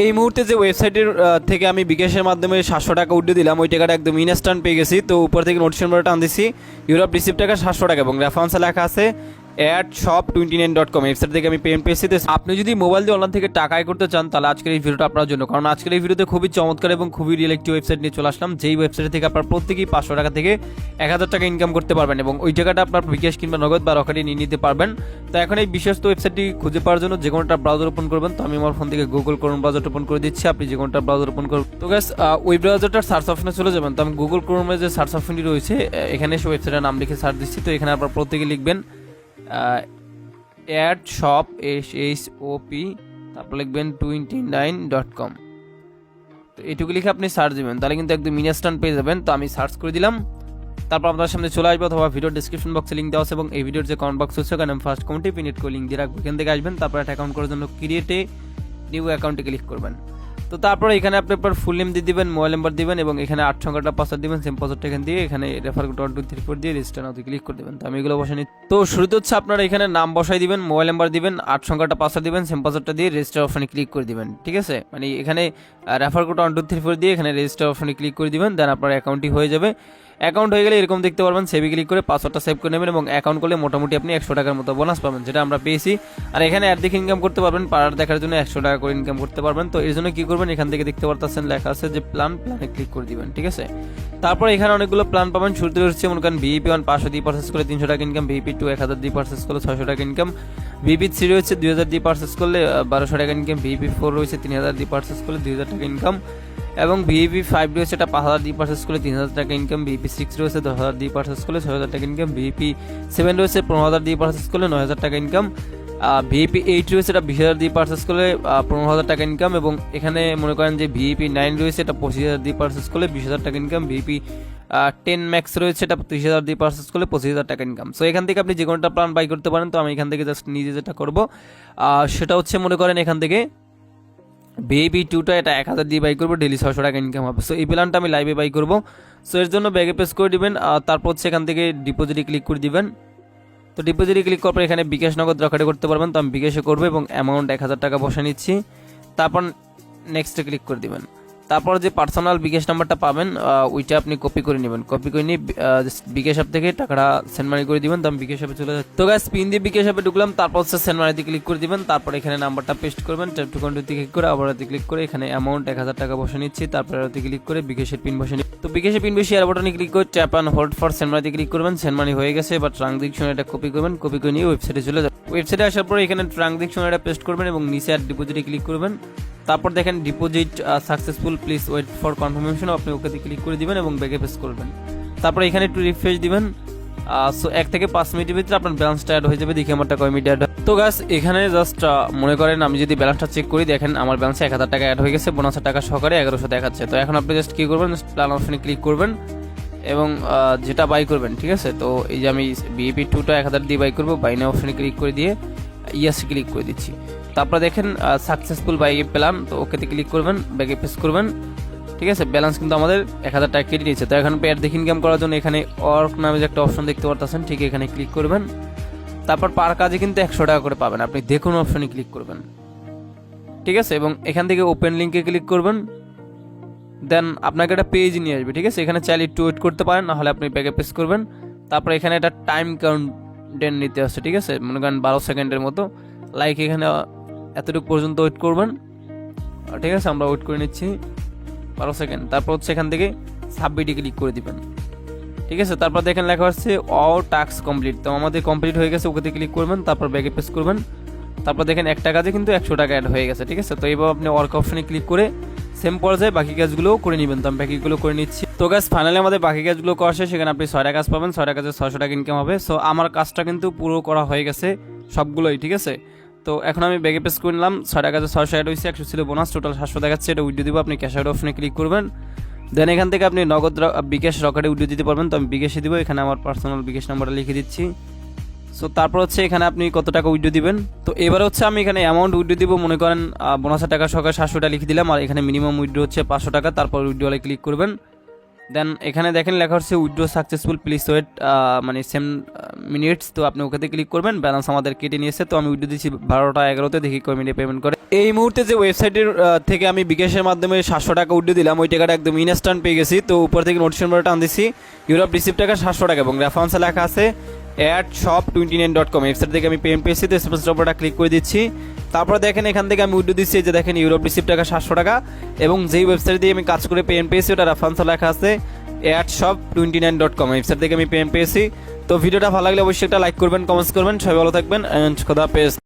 এই মুহূর্তে যে ওয়েবসাইটের থেকে আমি বিকাশের মাধ্যমে 700 টাকা উঠে দিলাম, ওই টাকাটা একদম ইনস্ট্যান্ট পেয়ে গেছি। তো উপর থেকে নোটিফিকেশন বারটা টান দিছি, ইউরোপ রিসিভ টাকা 700 টাকা এবং রেফারেন্সে লেখা আছে shop29.com ওয়েবসাইট থেকে আমি পেমেন্ট পেয়েছি। তো আপনি যদি মোবাইল দিয়ে অনলাইন থেকে টাকা আয় করতে চান তাহলে আজকের এই ভিডিওটা আপনার জন্য, কারণ আজকের এই ভিডিওতে খুবই চমৎকার এবং খুবই রিয়েল একটি ওয়েবসাইট নিয়ে চলে আসলাম, যেই ওয়েবসাইট থেকে আপনার প্রত্যেকেই 500 টাকা থেকে 1000 টাকা ইনকাম করতে পারবেন এবং ওই টাকাটা আপনার বিকাশ কিংবা নগদ বা রকেটে নিয়ে নিতে পারবেন। তো এখন এই বিশ্বস্ত ওয়েবসাইটটি খুঁজে পাওয়ার জন্য যে কোনোটা ব্রাউজার ওপেন করবেন। তো আমি আমার ফোন থেকে গুগল ক্রোম ব্রাউজার ওপেন করে দিচ্ছি, আপনি যে কোনোটা ব্রাউজার ওপেন করবেন। তো গাইস ওই ব্রাউজারটার সার্চ অপশনে চলে যাবেন। তো আমি গুগল ক্রোমের যে সার্চ অপশনটি রয়েছে এখানে এসে ওয়েবসাইটের নাম লিখে সার্চ দিচ্ছি। তো এখানে আপনার প্রত্যেকে লিখবেন shop shop তারপর লিখবেন 29.com। তো এইটুকু লিখে আপনি সার্চ দিবেন, তাহলে কিন্তু একদম ইনস্ট্যান্ট পেয়ে যাবেন। তো আমি সার্চ করে দিলাম, তারপর আপনার সামনে চলে আসবে, অথবা ভিডিওর ডিসক্রিপশন বক্সে লিঙ্ক দেওয়া আছে এবং এই ভিডিওর যে কমেন্ট বক্স হচ্ছে ওখানে আমি ফার্স্ট কমেন্টে পিনেট করে লিঙ্ক দিয়ে রাখবো, এখান থেকে আসবেন। তারপর একটা অ্যাকাউন্ট করার জন্য ক্রিয়েটে নিউ অ্যাকাউন্টে ক্লিক করবেন। তো তারপরে এখানে আপনি আপনার ফুল নেম দিয়ে দিবেন, মোবাইল নাম্বার দিবেন এবং এখানে 8 সংখ্যাটা পাসওয়ার্ড দিবেন, সেম পাসওয়ার্ডটা এখানে দিয়ে এখানে রেফার কোড 1234 দিয়ে রেজিস্টার নাও ক্লিক করে দেবেন। তো আমি এগুলো বসাই। তো শুরুতে হচ্ছে আপনারা এখানে নাম বসাই দিবেন, মোবাইল নাম্বার দিবেন, 8 সংখ্যাটা পাসওয়ার্ড দিবেন, সেম পাসওয়ার্ডটা দিয়ে রেজিস্টার অপশনে ক্লিক করে দিবেন। ঠিক আছে, মানে এখানে রেফার কোড 1234 দিয়ে এখানে রেজিস্টার অপশনে ক্লিক করে দিবেন, দেন আপনার অ্যাকাউন্টটি হয়ে যাবে। অ্যাকাউন্ট হয়ে গেলে এরকম দেখতে পারবেন, সেভে ক্লিক করে পাসওয়ার্ডটা সেভ করে নেবেন এবং অ্যাকাউন্ট করলে মোটামুটি আপনি 100 টাকার মতো বোনাস পাবেন, যেটা আমরা পেয়েছি। আর এখানে অ্যাড দেখে ইনকাম করতে পারবেন, পাড়ার দেখার জন্য 100 টাকা করে ইনকাম করতে পারবেন। তো এর জন্য কি করবেন, এখান থেকে দেখতে পারতেছেন লেখা আছে যে প্ল্যানে ক্লিক করে দিবেন। ঠিক আছে, তারপর এখানে অনেকগুলো প্ল্যান পাবেন। শুরুতে হচ্ছে মনে করেন ভিপি 1 500 দিয়ে পারচেস করলে 300 টাকা ইনকাম, ভিপি 2 1000 দিয়ে পারচেস করলে 600 টাকা ইনকাম, ভিপি 3 রয়েছে 2000 দিয়ে পারচেস করলে 1200 টাকা ইনকাম, ভিপি 4 রয়েছে 3000 দিয়ে পারচেস করলে 2000 টাকা ইনকাম এবং ভিপি 5 রয়েছে এটা 5000 দিয়ে পারচেস করলে 3000 টাকা ইনকাম, ভিপি 6 রয়েছে 10000 দিয়ে পারচেস করলে 6000 টাকা ইনকাম, ভিপি 7 রয়েছে 15000 দিয়ে পারচেস করলে 9000 টাকা ইনকাম, ভিপি 8 রয়েছে এটা 20000 দিয়ে পারচেস করলে 15000 টাকা ইনকাম এবং এখানে মনে করেন যে ভিপি 9 রয়েছে এটা 25000 দিয়ে পারচেস করলে 20000 টাকা ইনকাম, ভিপি 10 ম্যাক্স রয়েছে এটা 30000 দিয়ে পারচেস করলে 25000 টাকা ইনকাম। সো এখান থেকে আপনি যে কোনোটা প্ল্যান বাই করতে পারেন। তো আমি এখান থেকে জাস্ট নিজে যেটা করব সেটা হচ্ছে মনে করেন এখান থেকে ভিপি 2টা এটা 1000 দিয়ে বাই করবো, ডেলি 600 টাকা ইনকাম হবে। সো এই প্ল্যানটা আমি লাইভে বাই করবো। সো এর জন্য ব্যাগে প্রেস করে দিবেন, তারপর হচ্ছে এখান থেকে ডিপোজিটে ক্লিক করে দিবেন। তো ডিপোজিটে ক্লিক করার পর এখানে বিকাশ নগদ রকেটে করতে পারবেন। তো আমি বিকাশে করবো এবং অ্যামাউন্ট 1000 টাকা বসে নিচ্ছি, তারপর নেক্সটে ক্লিক করে দিবেন। তারপর যে পার্সোনাল বিকাশ নাম্বারটা পাবেন ওইটা আপনি কপি করে নেবেন, কপি করে নিয়ে বিকাশ অ্যাপ থেকে টাকাটা সেন্ড মানি করে দিবেন। তো আমি বিকাশ অ্যাপে চলে যাচ্ছি। তো গাইস পিন দিয়ে বিকাশ অ্যাপে ঢুকলাম, তারপর হচ্ছে সেন্ড মানিতে ক্লিক করে দিবেন, তারপর এখানে নাম্বারটা পেস্ট করবেন, ট্যাপ টু কন্টিনিউতে ক্লিক করে আবার ক্লিক করে এখানে অ্যামাউন্ট 1000 টাকা বসে নিচ্ছি, তারপর ক্লিক করে বিকাশের পিন বসে নিচ্ছি। তো বিকাশের পিন বসে এয়ার বাটনে ক্লিক করে tap and hold for send মানিতে ক্লিক করবেন, সেন্ড মানি হয়ে গেছে। এবার ট্রানজাকশন এটা কপি করবেন, কপি করে নিয়ে ওয়েবসাইটে চলে যাবেন। ওয়েবসাইটে আসার পর এখানে ট্রানজাকশন এটা পেস্ট করবেন এবং নিচে আর ডিপোজিটে ক্লিক করবেন, তারপর দেখেন deposit successful, please wait for confirmation, আপনি ওকেতে ক্লিক করে দিবেন এবং ব্যাকে প্রেস করবেন। তারপর এখানে একটু রিফ্রেশ দিবেন। সো 1 থেকে 5 মিনিটের ভিতরে আপনার ব্যালেন্সটা অ্যাড হয়ে যাবে। দেখি আমারটা কয় মিনিট অ্যাড। তো গাইস এখানে জাস্ট মনে করেন আমি যদি ব্যালেন্সটা চেক করি, দেখেন আমার ব্যালেন্সে 1000 টাকা অ্যাড হয়ে গেছে, বোনাসের টাকা সহকারে 1100 দেখাচ্ছে। তো এখন আপনি জাস্ট কি করবেন, প্ল্যান অপশনে ক্লিক করবেন এবং যেটা বাই করবেন। ঠিক আছে, তো এই যে আমি ভিপি 2টা 1000 দিয়ে বাই করবো, বাই নাও অপশনে ক্লিক করে দিয়ে ইয়েস ক্লিক করে দিচ্ছি। তারপরে দেখেন সাকসেসফুল বাই প্ল্যান, তো ওকেতে ক্লিক করবেন, ব্যাকে প্রেস করবেন। ঠিক আছে, ব্যালেন্স কিন্তু আমাদের 1000 টাকা কেটে নিয়েছে। তো এখন পেয়ার দেখে ইনকাম করার জন্য এখানে অর্ক নামে যে একটা অপশন দেখতে পারতেছেন, ঠিক এখানে ক্লিক করবেন। তারপর পার কাজে কিন্তু 100 টাকা করে পাবেন, আপনি দেখুন অপশনে ক্লিক করবেন। ঠিক আছে, এবং এখান থেকে ওপেন লিঙ্কে ক্লিক করবেন, দেন আপনাকে একটা পেজ নিয়ে আসবে। ঠিক আছে, এখানে চাইলে একটু ওয়েট করতে পারেন, নাহলে আপনি ব্যাকে প্রেস করবেন। তারপর এখানে একটা টাইম কাউন্টেন নিতে আসছে। ঠিক আছে, মনে করেন 12 সেকেন্ডের মতো, লাইক এখানে এতটুকু পর্যন্ত ওয়েট করবেন। ঠিক আছে, আমরা ওয়েট করে নিচ্ছি 12 সেকেন্ড। তারপর হচ্ছে এখান থেকে সাবমিটে ক্লিক করে দিবেন। ঠিক আছে, তারপর দেখেন লেখা হচ্ছে অল টাস্ক কমপ্লিট। তো আমাদের কমপ্লিট হয়ে গেছে, ওকেতে ক্লিক করবেন, তারপর ব্যাকে প্রেস করবেন। তারপর দেখেন একটা কাজে কিন্তু 100 টাকা অ্যাড হয়ে গেছে। ঠিক আছে, তো এইভাবে আপনি ওয়ার্ক অপশনে ক্লিক করে সেম পর্যায়ে বাকি কাজগুলোও করে নেবেন। তো আমি বাকিগুলো করে নিচ্ছি। তো গাইস ফাইনালি আমাদের বাকি কাজগুলো করা শেষ। সেখানে আপনি 6টা কাজ পাবেন, 6টা কাজে 600 টাকা ইনকাম হবে। সো আমার কাজটা কিন্তু পুরো করা হয়ে গেছে সবগুলোই। ঠিক আছে, তো এখন আমি ব্যাগে প্রেস করে নিলাম, 6টা কাজে 600 অ্যাড হয়েছে, 100 ছিল বোনাস, টোটাল 700 দেখাচ্ছে। এটা উইথড্র দিব, আপনি ক্যাশ আউট অপশনে ক্লিক করবেন, দেন এখান থেকে আপনি নগদ বিকাশ রকেটে উইথড্র দিতে পারবেন। তো আমি বিকাশে দিব, এখানে আমার পার্সোনাল বিকাশ নাম্বারটা লিখে দিচ্ছি। সো তারপর হচ্ছে এখানে আপনি কত টাকা উইথড্র দিবেন। তো এবার হচ্ছে আমি এখানে অ্যামাউন্ট উইথড্র দিব, মনে করেন বোনাসের টাকা সহকারে 700 টাকা লিখে দিলাম, আর এখানে মিনিমাম উইথড্র হচ্ছে 500 টাকা। তারপর উইথড্রলে ক্লিক করবেন, দেন এখানে দেখেন লেখা হচ্ছে উইথড্র সাকসেসফুল প্লিজ ওয়েট, মানে সেম মিনিটস। তো আপনি ওখানে ক্লিক করবেন, ব্যালেন্স আমাদের কেটে নিয়েছে। তো আমি উইথড্র দিচ্ছি 12টা 11তে, দেখি কয় মিনিটে পেমেন্ট করে। এই মুহূর্তে যে ওয়েবসাইটের থেকে আমি বিকাশের মাধ্যমে 700 টাকা উইথড্র দিলাম, ওই টাকাটা একদম ইনস্ট্যান্ট পেয়ে গেছি। তো উপর থেকে নোটিফিকেশন বারে টান দিচ্ছি, ইউরোপ রিসিভ টাকা 700 টাকা এবং রেফারেন্সে লেখা আছে @shop29.com। ওয়েবসাইট থেকে আমি পেমেন্ট পেয়েছি। তো স্পেস অপারটা ক্লিক করে দিচ্ছি। তারপরে দেখেন এখান থেকে আমি উইথড্র দিচ্ছি, যে দেখেন ইউরোপ রিসিভ টাকা 700 টাকা এবং যেই ওয়েবসাইট দিয়ে আমি কাজ করে পেমেন্ট পেয়েছি ওটা রেফারেন্সে লেখা আছে @shop29.com। ওয়েবসাইট থেকে আমি পেমেন্ট পেয়েছি। তো ভিডিওটা ভালো লাগলে অবশ্যই একটা লাইক করবেন, কমেন্টস করবেন। সবাই ভালো থাকবেন, খোদা হাফেজ।